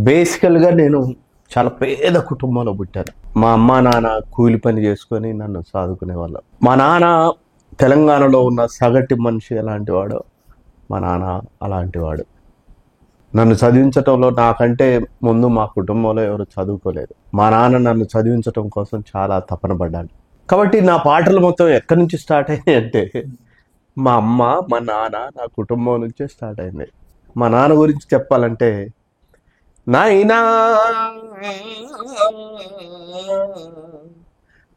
బేసికల్గా నేను చాలా పేద కుటుంబంలో పుట్టాను. మా అమ్మ నాన్న కూలి పని చేసుకొని నన్ను సాదుకునే వాళ్ళు. మా నాన్న తెలంగాణలో ఉన్న సగటు మనిషి ఎలాంటి వాడో మా నాన్న అలాంటి వాడు. నన్ను చదివించటంలో నాకంటే ముందు మా కుటుంబంలో ఎవరు చదువుకోలేదు. మా నాన్న నన్ను చదివించటం కోసం చాలా తపన పడ్డాడు. కాబట్టి నా పాటలు మొత్తం ఎక్కడి నుంచి స్టార్ట్ అయ్యాయి అంటే మా అమ్మ, మా నాన్న, నా కుటుంబం నుంచే స్టార్ట్ అయింది. మా నాన్న గురించి చెప్పాలంటే, నాయనా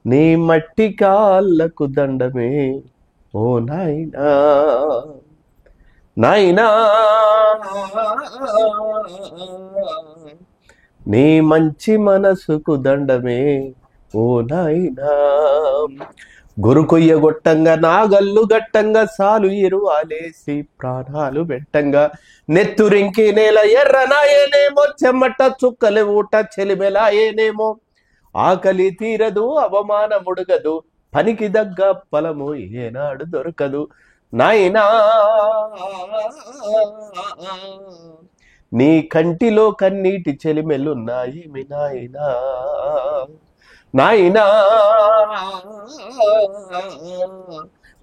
నీ మట్టి కాళ్ళకు దండమే ఓ నాయనా, నాయనా నీ మంచి మనసుకు దండమే ఓ నాయనా. గొరుకొయ్య గొట్టంగా నాగల్లు గట్టంగా సాలు ఎరువాలేసి ప్రాణాలు పెట్టంగా నెత్తురింకి నేల ఎర్రనాయేనేమో, చెమ్మట చుక్కలు ఊట చెలిమెలాయేనేమో, ఆకలి తీరదు అవమానముడుగదు, పనికి దగ్గ ఫలము ఏనాడు దొరకదు. నాయనా నీ కంటిలో కన్నీటి చెలిమెలున్నాయి మీ నాయనా, నాయనా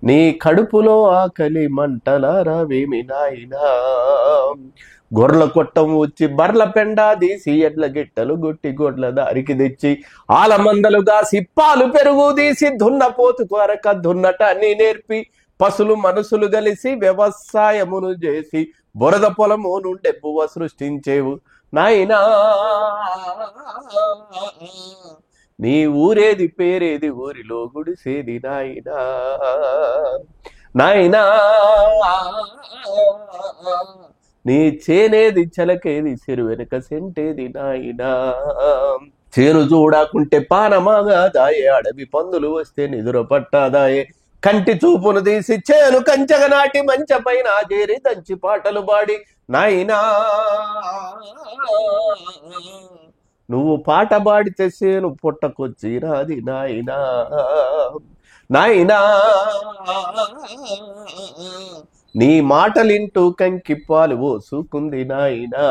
నీ కడుపులో ఆకలి మంటలారావేమి నాయనా. గొర్రెల కొట్టం వచ్చి బర్ల పెండా తీసి ఎడ్ల గిట్టలు గుట్టి గొడ్ల దారికి తెచ్చి ఆలమందలుగా సిప్పాలు పెరుగు తీసి దున్నపోతుకు అరక దున్నటాన్ని నేర్పి పశులు మనసులు కలిసి వ్యవసాయమును చేసి బురద పొలము నుండి పువ్వ సృష్టించేవు నాయనా. నీ ఊరేది పేరేది ఊరిలో గుడిసేది నాయనా, నాయనా నీ చేనేది చలకేది చెరు వెనుక సెంటేది నాయనా. చేను చూడకుంటే పానమాగా దాయే, అడవి పందులు వస్తే నిదుర పట్టాదాయే, కంటి చూపును తీసి చేను కంచగ నాటి మంచ పైన చేరి దంచి పాటలు పాడి నాయనా. నువ్వు పాట పాడితే సేను పుట్టకొచ్చి రాది నాయనా, నాయనా నీ మాటలింటూ కంకి పాలు పోసుకుంది నాయనా.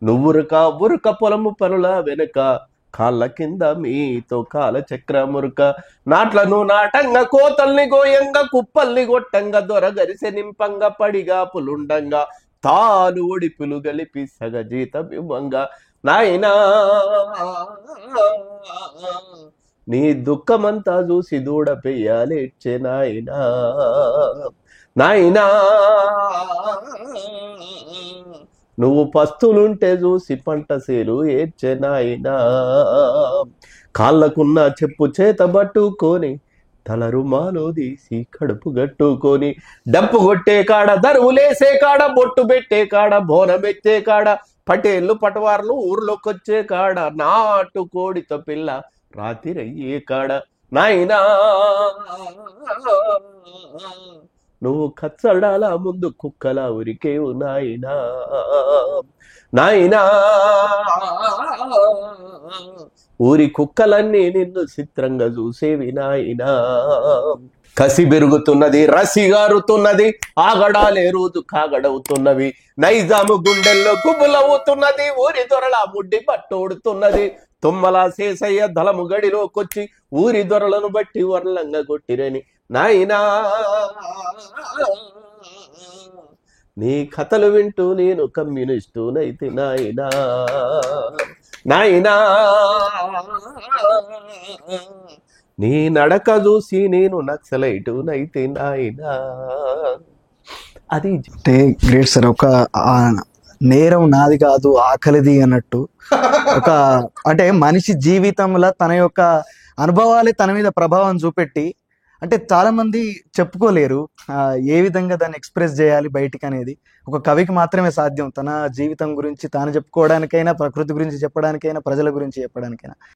నువ్వురుక ఉరుక పొలము పనుల వెనుక కాళ్ళ కింద మీతో కాల చక్ర మురుక, నాట్లను నాటంగా కోతల్ని గోయంగా కుప్పల్ని గొట్టంగా దొరగరిసె నింపంగా పడిగా పులుండంగా తాలు ఒడిపులు గలిపి సగజీతం ఇవ్వంగా నాయనా. నీ దుఃఖమంతా చూసి దూడ పెయ్యాలేడ్చే నాయనా, నాయనా నువ్వు పస్తులుంటే చూసి పంట సేలు ఏడ్చే నాయనా. కాళ్ళకున్న చెప్పు చేత పట్టుకొని తల రుమాలో తీసి కడుపు గట్టుకొని డప్పు కొట్టే కాడ దరువులేసే కాడ బొట్టు పెట్టే కాడ బోనమెత్తే కాడ పటేళ్ళు పటవార్లు ఊర్లోకొచ్చే కాడ నాటు కోడితో పిల్ల రాతిరయ్యే కాడ నాయనా. నువ్వు కచ్చడాల ముందు కుక్కలా ఉరికేవు నాయనా, నాయనా ఊరి కుక్కలన్నీ నిన్ను చిత్రంగా చూసేవి నాయనా. కసి పెరుగుతున్నది, రసి గారుతున్నది, ఆగడాలే రోజు కాగడవుతున్నవి, నైజాము గుండెల్లో గుబులవుతున్నది, ఊరి దొరల ముడ్డి పట్టోడుతున్నది, తుమ్మల శేషయ్య దళము గడిలోకొచ్చి ఊరి దొరలను బట్టి వర్లంగా కొట్టిరని నాయనా. నీ కథలు వింటూ నేను కమ్యూనిస్టునైతే నాయనా, నాయనా నీ నడక చూసి నేను నక్సలైటునైతే నాయనా. అది అంటే గ్రేట్ సార్. ఒక నేరం నాది కాదు ఆకలిది అన్నట్టు ఒక అంటే మనిషి జీవితంలో తన యొక్క అనుభవాలే తన మీద ప్రభావం చూపెట్టి, అంటే చాలా మంది చెప్పుకోలేరు ఏ విధంగా దాన్ని ఎక్స్ప్రెస్ చేయాలి బయటికి అనేది ఒక కవికి మాత్రమే సాధ్యం. తన జీవితం గురించి తాను చెప్పుకోవడానికైనా, ప్రకృతి గురించి చెప్పడానికైనా, ప్రజల గురించి చెప్పడానికైనా.